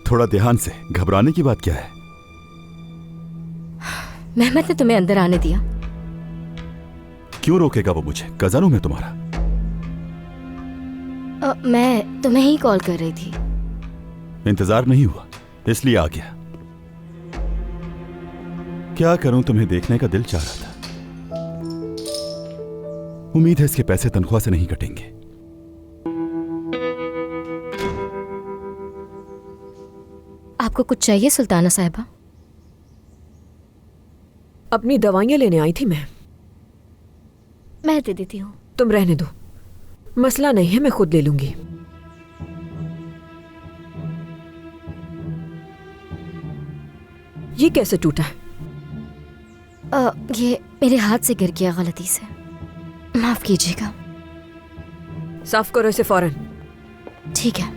थोड़ा ध्यान से, घबराने की बात क्या है? मेहमत ने तुम्हें अंदर आने दिया। क्यों रोकेगा वो मुझे? कजन हूं मैं तुम्हारा। मैं तुम्हें ही कॉल कर रही थी। इंतजार नहीं हुआ इसलिए आ गया। क्या करूं, तुम्हें देखने का दिल चाह रहा था। उम्मीद है इसके पैसे तनख्वाह से नहीं कटेंगे। आपको कुछ चाहिए सुल्ताना साहिबा? अपनी दवाइयां लेने आई थी मैं दे देती हूँ। तुम रहने दो, मसला नहीं है, मैं खुद ले लूंगी। ये कैसे टूटा है? ये मेरे हाथ से गिर गया गलती से, माफ कीजिएगा। साफ करो इसे फौरन। ठीक है।